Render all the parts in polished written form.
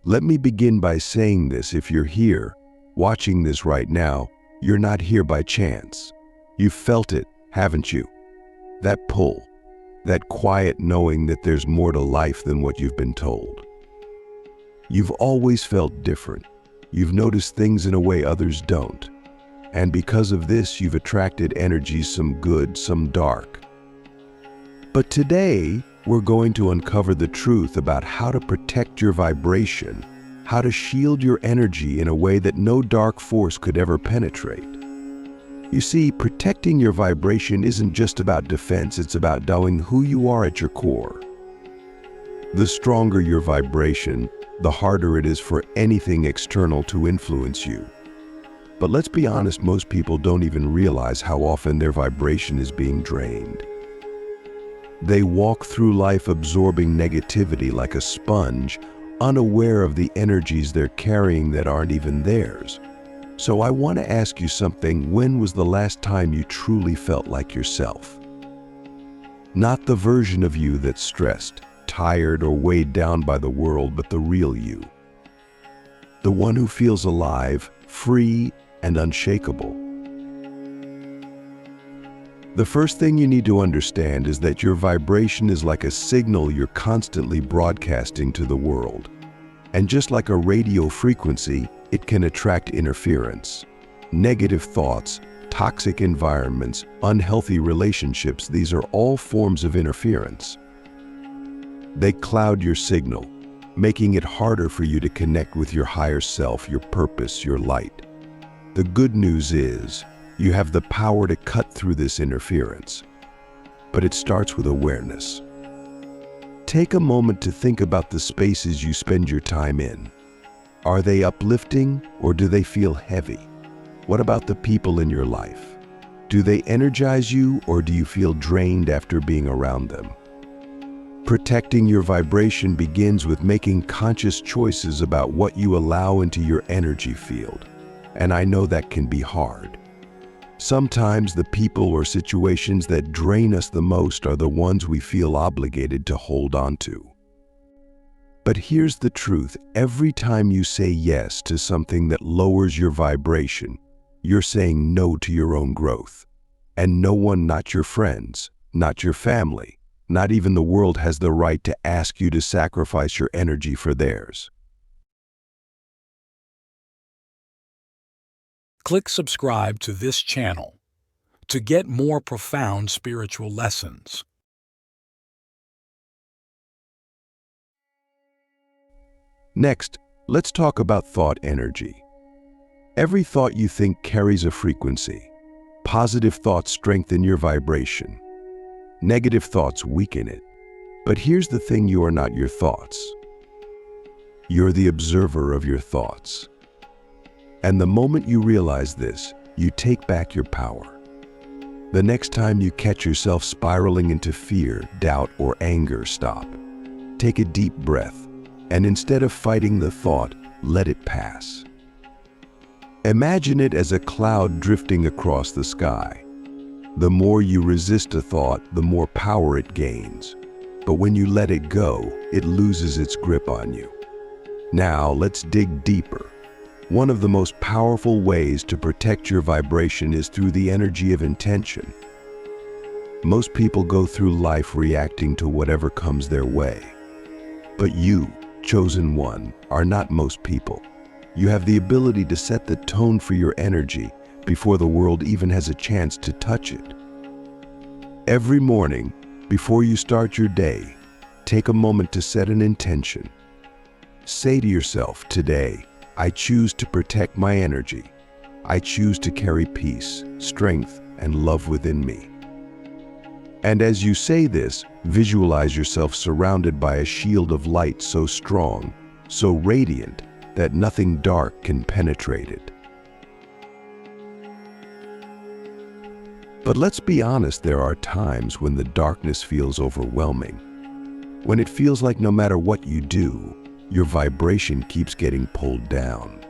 Let me begin by saying this: if you're here, watching this right now, you're not here by chance. You've felt it, haven't you? That pull, that quiet knowing that there's more to life than what you've been told. You've always felt different. You've noticed things in a way others don't. And because of this, you've attracted energies, some good, some dark. But today, we're going to uncover the truth about how to protect your vibration, how to shield your energy in a way that no dark force could ever penetrate. You see, protecting your vibration isn't just about defense, it's about knowing who you are at your core. The stronger your vibration, the harder it is for anything external to influence you. But let's be honest, most people don't even realize how often their vibration is being drained. They walk through life absorbing negativity like a sponge, unaware of the energies they're carrying that aren't even theirs. So I want to ask you something. When was the last time you truly felt like yourself? Not the version of you that's stressed, tired, or weighed down by the world, but the real you. The one who feels alive, free, and unshakable. The first thing you need to understand is that your vibration is like a signal you're constantly broadcasting to the world. And just like a radio frequency, it can attract interference. Negative thoughts, toxic environments, unhealthy relationships, these are all forms of interference. They cloud your signal, making it harder for you to connect with your higher self, your purpose, your light. The good news is, you have the power to cut through this interference. But it starts with awareness. Take a moment to think about the spaces you spend your time in. Are they uplifting, or do they feel heavy? What about the people in your life? Do they energize you, or do you feel drained after being around them? Protecting your vibration begins with making conscious choices about what you allow into your energy field. And I know that can be hard. Sometimes the people or situations that drain us the most are the ones we feel obligated to hold on to. But here's the truth: every time you say yes to something that lowers your vibration, you're saying no to your own growth. And no one, not your friends, not your family, not even the world, has the right to ask you to sacrifice your energy for theirs. Click subscribe to this channel to get more profound spiritual lessons. Next, let's talk about thought energy. Every thought you think carries a frequency. Positive thoughts strengthen your vibration. Negative thoughts weaken it. But here's the thing: you are not your thoughts. You're the observer of your thoughts. And the moment you realize this, you take back your power. The next time you catch yourself spiraling into fear, doubt, or anger, stop. Take a deep breath, and instead of fighting the thought, let it pass. Imagine it as a cloud drifting across the sky. The more you resist a thought, the more power it gains. But when you let it go, it loses its grip on you. Now, let's dig deeper. One of the most powerful ways to protect your vibration is through the energy of intention. Most people go through life reacting to whatever comes their way. But you, chosen one, are not most people. You have the ability to set the tone for your energy before the world even has a chance to touch it. Every morning, before you start your day, take a moment to set an intention. Say to yourself, today, I choose to protect my energy. I choose to carry peace, strength, and love within me. And as you say this, visualize yourself surrounded by a shield of light so strong, so radiant, that nothing dark can penetrate it. But let's be honest, there are times when the darkness feels overwhelming. When it feels like no matter what you do, your vibration keeps getting pulled down.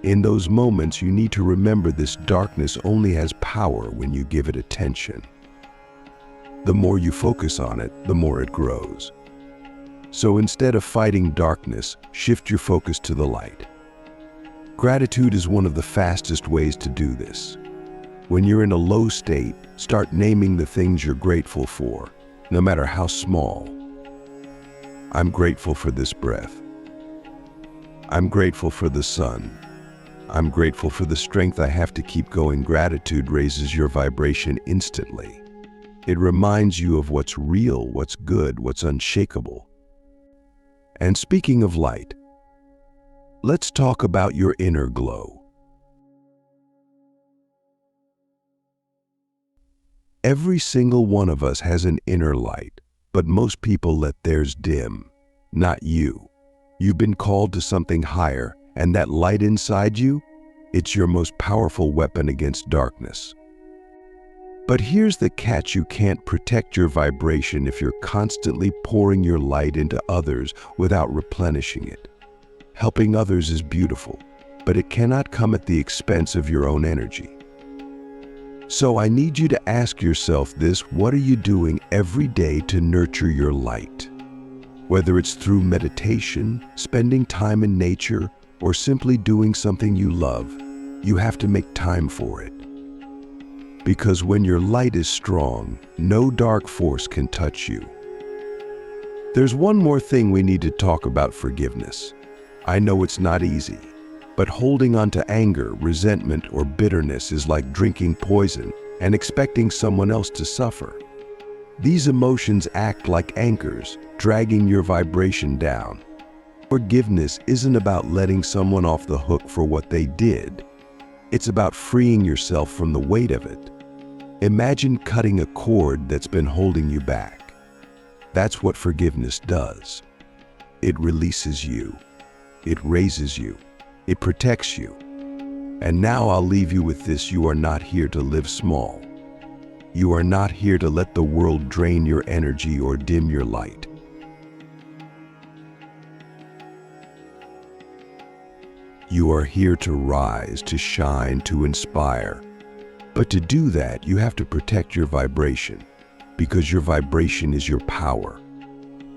In those moments, you need to remember this darkness only has power when you give it attention. The more you focus on it, the more it grows. So instead of fighting darkness, shift your focus to the light. Gratitude is one of the fastest ways to do this. When you're in a low state, start naming the things you're grateful for, no matter how small. I'm grateful for this breath. I'm grateful for the sun. I'm grateful for the strength I have to keep going. Gratitude raises your vibration instantly. It reminds you of what's real, what's good, what's unshakable. And speaking of light, let's talk about your inner glow. Every single one of us has an inner light, but most people let theirs dim. Not you. You've been called to something higher, and that light inside you, it's your most powerful weapon against darkness. But here's the catch: you can't protect your vibration if you're constantly pouring your light into others without replenishing it. Helping others is beautiful, but it cannot come at the expense of your own energy. So I need you to ask yourself this: what are you doing every day to nurture your light? Whether it's through meditation, spending time in nature, or simply doing something you love, you have to make time for it. Because when your light is strong, no dark force can touch you. There's one more thing we need to talk about: forgiveness. I know it's not easy, but holding on to anger, resentment, or bitterness is like drinking poison and expecting someone else to suffer. These emotions act like anchors, dragging your vibration down. Forgiveness isn't about letting someone off the hook for what they did. It's about freeing yourself from the weight of it. Imagine cutting a cord that's been holding you back. That's what forgiveness does. It releases you. It raises you. It protects you. And now I'll leave you with this: you are not here to live small. You are not here to let the world drain your energy or dim your light. You are here to rise, to shine, to inspire. But to do that, you have to protect your vibration, because your vibration is your power.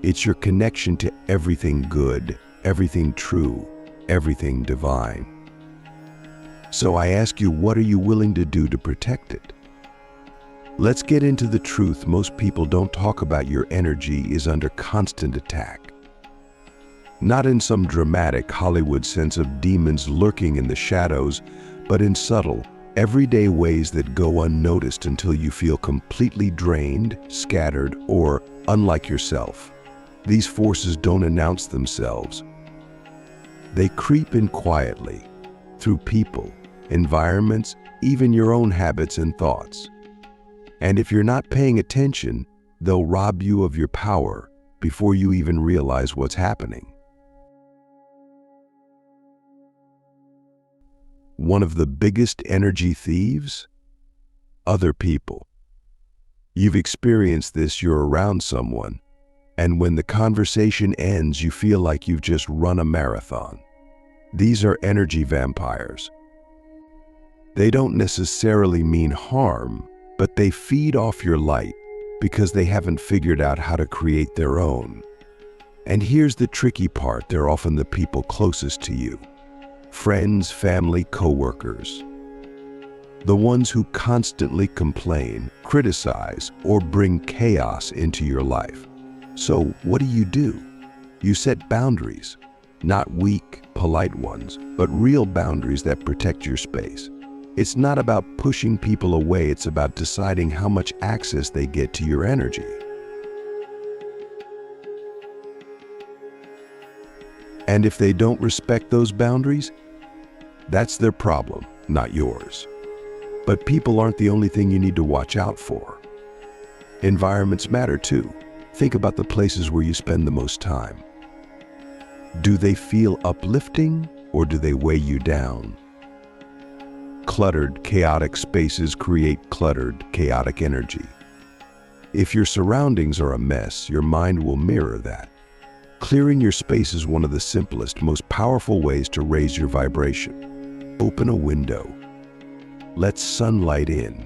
It's your connection to everything good, everything true, everything divine. So I ask you, what are you willing to do to protect it? Let's get into the truth. Most people don't talk about your energy is under constant attack. Not in some dramatic Hollywood sense of demons lurking in the shadows, but in subtle, everyday ways that go unnoticed until you feel completely drained, scattered, or unlike yourself. These forces don't announce themselves. They creep in quietly, through people, environments, even your own habits and thoughts. And if you're not paying attention, they'll rob you of your power before you even realize what's happening. One of the biggest energy thieves? Other people. You've experienced this: you're around someone, and when the conversation ends, you feel like you've just run a marathon. These are energy vampires. They don't necessarily mean harm, but they feed off your light because they haven't figured out how to create their own. And here's the tricky part: they're often the people closest to you. Friends, family, coworkers. The ones who constantly complain, criticize, or bring chaos into your life. So what do? You set boundaries. Not weak, polite ones, but real boundaries that protect your space. It's not about pushing people away, it's about deciding how much access they get to your energy. And if they don't respect those boundaries, that's their problem, not yours. But people aren't the only thing you need to watch out for. Environments matter too. Think about the places where you spend the most time. Do they feel uplifting, or do they weigh you down? Cluttered, chaotic spaces create cluttered, chaotic energy. If your surroundings are a mess, your mind will mirror that. Clearing your space is one of the simplest, most powerful ways to raise your vibration. Open a window. Let sunlight in.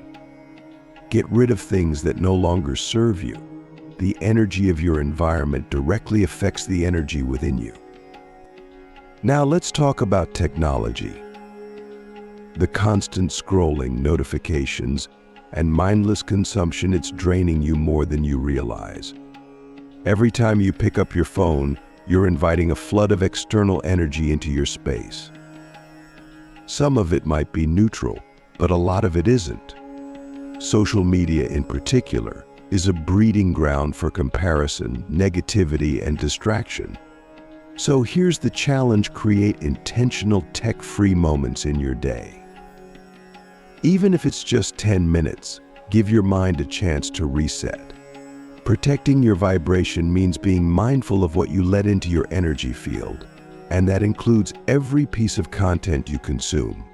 Get rid of things that no longer serve you. the energy of your environment directly affects the energy within you. Now let's talk about technology. The constant scrolling, notifications, and mindless consumption, it's draining you more than you realize. Every time you pick up your phone, you're inviting a flood of external energy into your space. Some of it might be neutral, but a lot of it isn't. Social media in particular is a breeding ground for comparison, negativity, and distraction. So here's the challenge: create intentional tech-free moments in your day. Even if it's just 10 minutes, give your mind a chance to reset. Protecting your vibration means being mindful of what you let into your energy field, and that includes every piece of content you consume.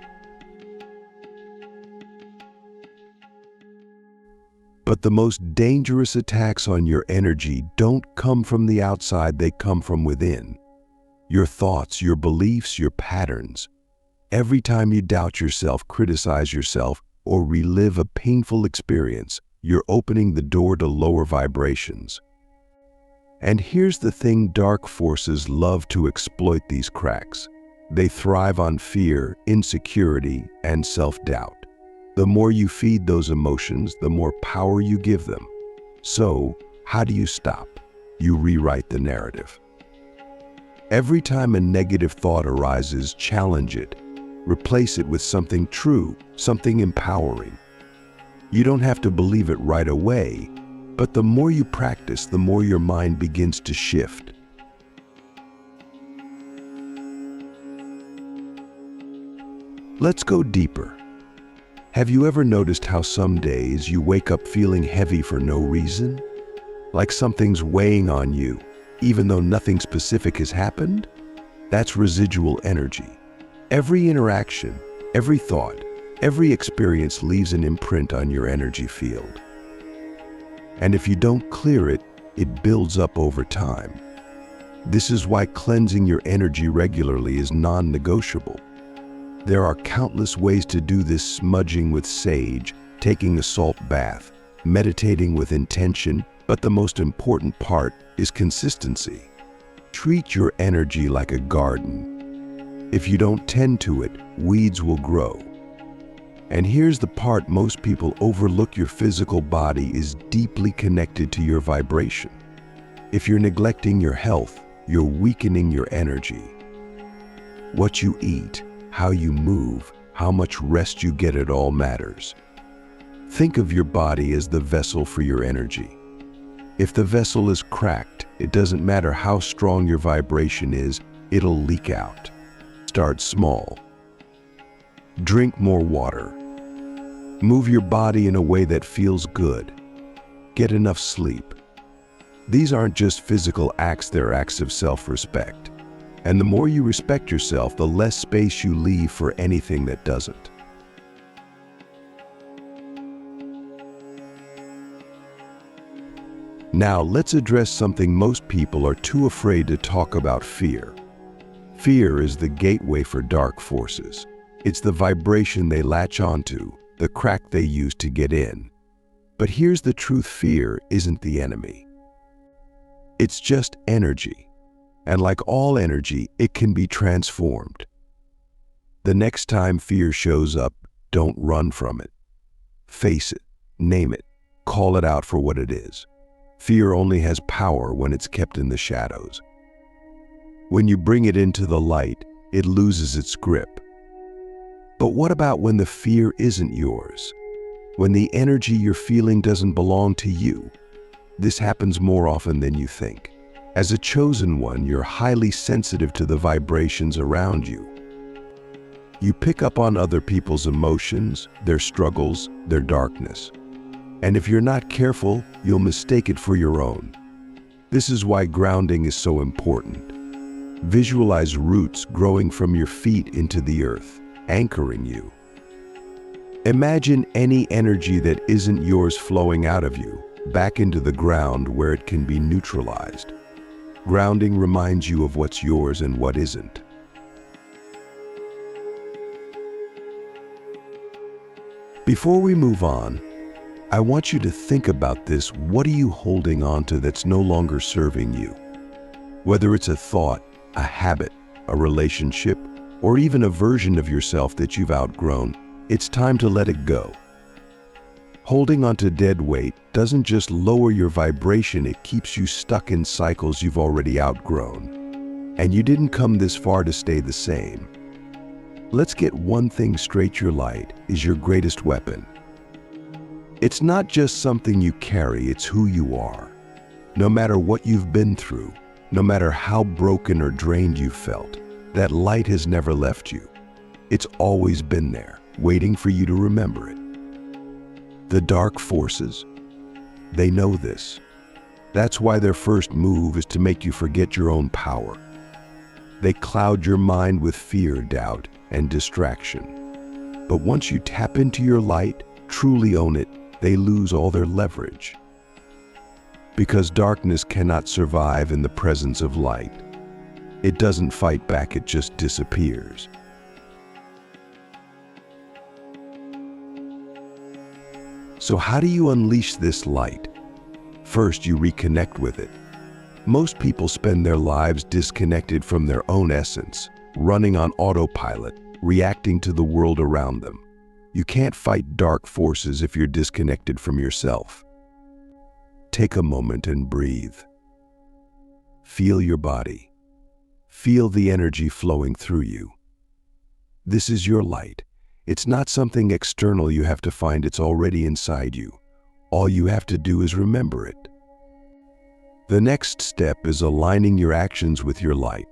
But the most dangerous attacks on your energy don't come from the outside, they come from within. Your thoughts, your beliefs, your patterns. Every time you doubt yourself, criticize yourself, or relive a painful experience, you're opening the door to lower vibrations. And here's the thing: dark forces love to exploit these cracks. They thrive on fear, insecurity, and self-doubt. The more you feed those emotions, the more power you give them. So, how do you stop? You rewrite the narrative. Every time a negative thought arises, challenge it. Replace it with something true, something empowering. You don't have to believe it right away, but the more you practice, the more your mind begins to shift. Let's go deeper. Have you ever noticed how some days you wake up feeling heavy for no reason? Like something's weighing on you, even though nothing specific has happened? That's residual energy. Every interaction, every thought, every experience leaves an imprint on your energy field. And if you don't clear it, it builds up over time. This is why cleansing your energy regularly is non-negotiable. There are countless ways to do this: smudging with sage, taking a salt bath, meditating with intention, but the most important part is consistency. Treat your energy like a garden. If you don't tend to it, weeds will grow. And here's the part most people overlook: your physical body is deeply connected to your vibration. If you're neglecting your health, you're weakening your energy. What you eat, how you move, how much rest you get, it all matters. Think of your body as the vessel for your energy. If the vessel is cracked, it doesn't matter how strong your vibration is, it'll leak out. Start small. Drink more water. Move your body in a way that feels good. Get enough sleep. These aren't just physical acts, they're acts of self-respect. And the more you respect yourself, the less space you leave for anything that doesn't. Now let's address something most people are too afraid to talk about: fear. Fear is the gateway for dark forces. It's the vibration they latch onto, the crack they use to get in. But here's the truth: fear isn't the enemy. It's just energy. And like all energy, it can be transformed. The next time fear shows up, don't run from it. Face it, name it, call it out for what it is. Fear only has power when it's kept in the shadows. When you bring it into the light, it loses its grip. But what about when the fear isn't yours? When the energy you're feeling doesn't belong to you? This happens more often than you think. As a chosen one, you're highly sensitive to the vibrations around you. You pick up on other people's emotions, their struggles, their darkness. And if you're not careful, you'll mistake it for your own. This is why grounding is so important. Visualize roots growing from your feet into the earth, anchoring you. Imagine any energy that isn't yours flowing out of you, back into the ground where it can be neutralized. Grounding reminds you of what's yours and what isn't. Before we move on, I want you to think about this. What are you holding on to that's no longer serving you? Whether it's a thought, a habit, a relationship, or even a version of yourself that you've outgrown, it's time to let it go. Holding onto dead weight doesn't just lower your vibration, it keeps you stuck in cycles you've already outgrown. And you didn't come this far to stay the same. Let's get one thing straight: your light is your greatest weapon. It's not just something you carry, it's who you are. No matter what you've been through, no matter how broken or drained you've felt, that light has never left you. It's always been there, waiting for you to remember it. The dark forces, they know this. That's why their first move is to make you forget your own power. They cloud your mind with fear, doubt, and distraction. But once you tap into your light, truly own it, they lose all their leverage. Because darkness cannot survive in the presence of light. It doesn't fight back, it just disappears. So how do you unleash this light? First, you reconnect with it. Most people spend their lives disconnected from their own essence, running on autopilot, reacting to the world around them. You can't fight dark forces if you're disconnected from yourself. Take a moment and breathe. Feel your body. Feel the energy flowing through you. This is your light. It's not something external you have to find, it's already inside you. All you have to do is remember it. The next step is aligning your actions with your light.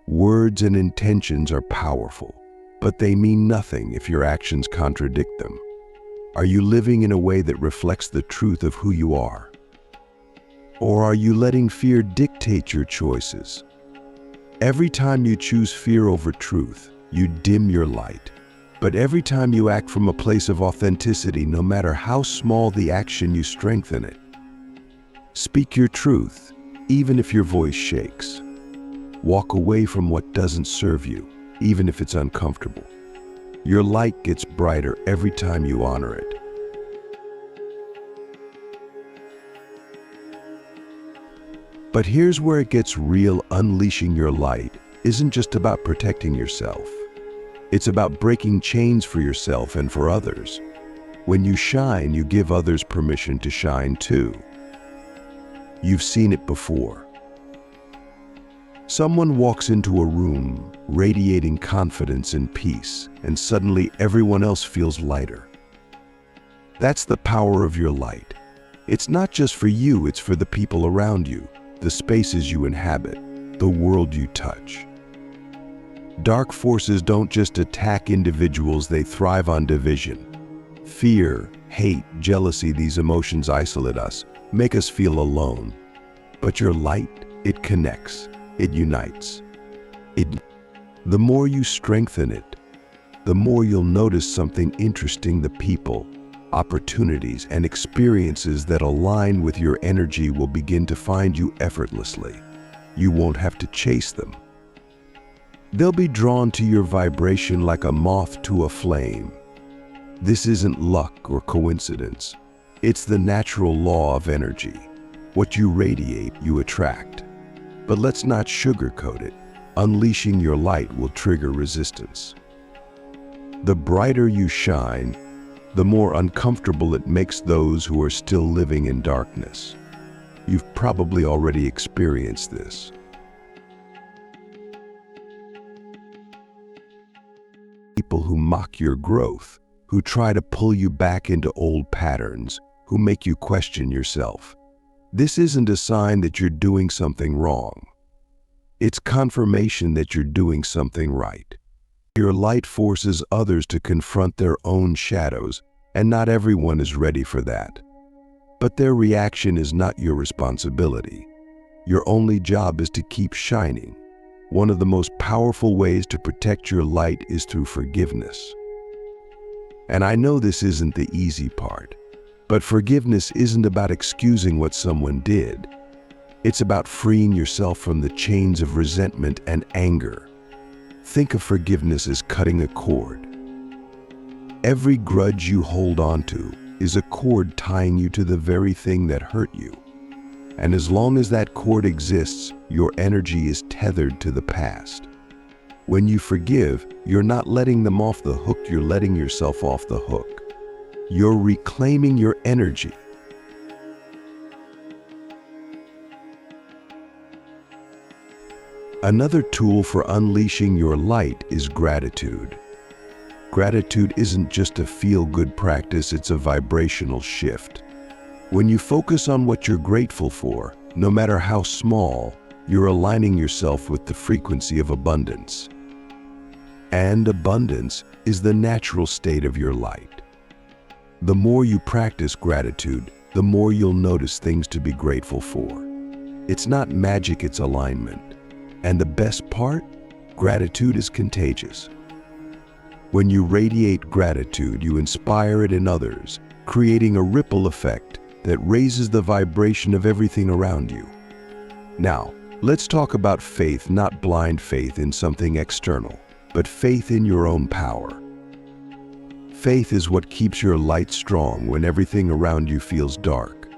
Words and intentions are powerful, but they mean nothing if your actions contradict them. Are you living in a way that reflects the truth of who you are? Or are you letting fear dictate your choices? Every time you choose fear over truth, you dim your light. But every time you act from a place of authenticity, no matter how small the action, you strengthen it. Speak your truth, even if your voice shakes. Walk away from what doesn't serve you, even if it's uncomfortable. Your light gets brighter every time you honor it. But here's where it gets real. Unleashing your light isn't just about protecting yourself. It's about breaking chains for yourself and for others. When you shine, you give others permission to shine too. You've seen it before. Someone walks into a room radiating confidence and peace, and suddenly everyone else feels lighter. That's the power of your light. It's not just for you, it's for the people around you, the spaces you inhabit, the world you touch. Dark forces don't just attack individuals, they thrive on division. Fear, hate, jealousy, these emotions isolate us, make us feel alone. But your light, it connects, it unites. The more you strengthen it, the more you'll notice something interesting. The people, opportunities, and experiences that align with your energy will begin to find you effortlessly. You won't have to chase them. They'll be drawn to your vibration like a moth to a flame. This isn't luck or coincidence. It's the natural law of energy. What you radiate, you attract. But let's not sugarcoat it. Unleashing your light will trigger resistance. The brighter you shine, the more uncomfortable it makes those who are still living in darkness. You've probably already experienced this. People who mock your growth, who try to pull you back into old patterns, who make you question yourself. This isn't a sign that you're doing something wrong. It's confirmation that you're doing something right. Your light forces others to confront their own shadows, and not everyone is ready for that. But their reaction is not your responsibility. Your only job is to keep shining. One of the most powerful ways to protect your light is through forgiveness. And I know this isn't the easy part, but forgiveness isn't about excusing what someone did. It's about freeing yourself from the chains of resentment and anger. Think of forgiveness as cutting a cord. Every grudge you hold on to is a cord tying you to the very thing that hurt you. And as long as that cord exists, your energy is tethered to the past. When you forgive, you're not letting them off the hook, you're letting yourself off the hook. You're reclaiming your energy. Another tool for unleashing your light is gratitude. Gratitude isn't just a feel-good practice, it's a vibrational shift. When you focus on what you're grateful for, no matter how small, you're aligning yourself with the frequency of abundance. And abundance is the natural state of your light. The more you practice gratitude, the more you'll notice things to be grateful for. It's not magic, it's alignment. And the best part? Gratitude is contagious. When you radiate gratitude, you inspire it in others, creating a ripple effect that raises the vibration of everything around you. Now, let's talk about faith, not blind faith in something external, but faith in your own power. Faith is what keeps your light strong when everything around you feels dark.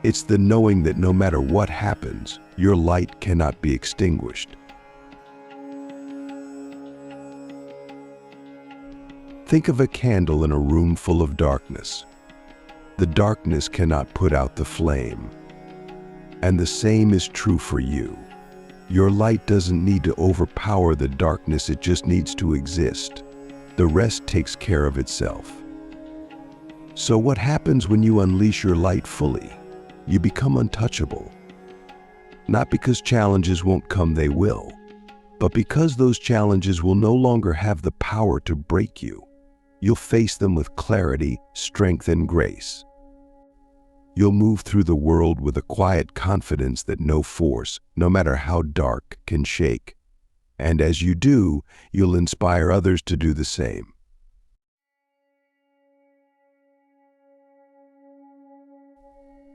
It's the knowing that no matter what happens, your light cannot be extinguished. Think of a candle in a room full of darkness. The darkness cannot put out the flame. And the same is true for you. Your light doesn't need to overpower the darkness, it just needs to exist. The rest takes care of itself. So what happens when you unleash your light fully? You become untouchable. Not because challenges won't come, they will, but because those challenges will no longer have the power to break you. You'll face them with clarity, strength, and grace. You'll move through the world with a quiet confidence that no force, no matter how dark, can shake. And as you do, you'll inspire others to do the same.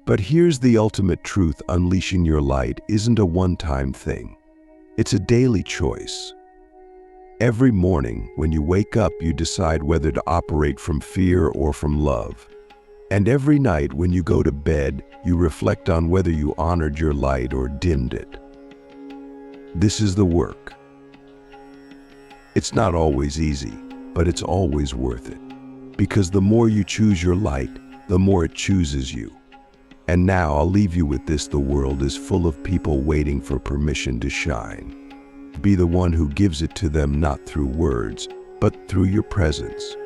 But here's the ultimate truth: unleashing your light isn't a one-time thing. It's a daily choice. Every morning, when you wake up, you decide whether to operate from fear or from love. And every night, when you go to bed, you reflect on whether you honored your light or dimmed it. This is the work. It's not always easy, but it's always worth it. Because the more you choose your light, the more it chooses you. And now I'll leave you with this: the world is full of people waiting for permission to shine. Be the one who gives it to them, not through words, but through your presence.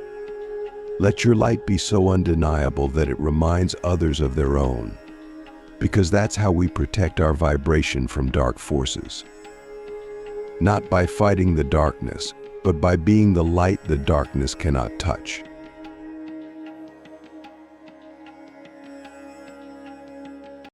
Let your light be so undeniable that it reminds others of their own. Because that's how we protect our vibration from dark forces. Not by fighting the darkness, but by being the light the darkness cannot touch.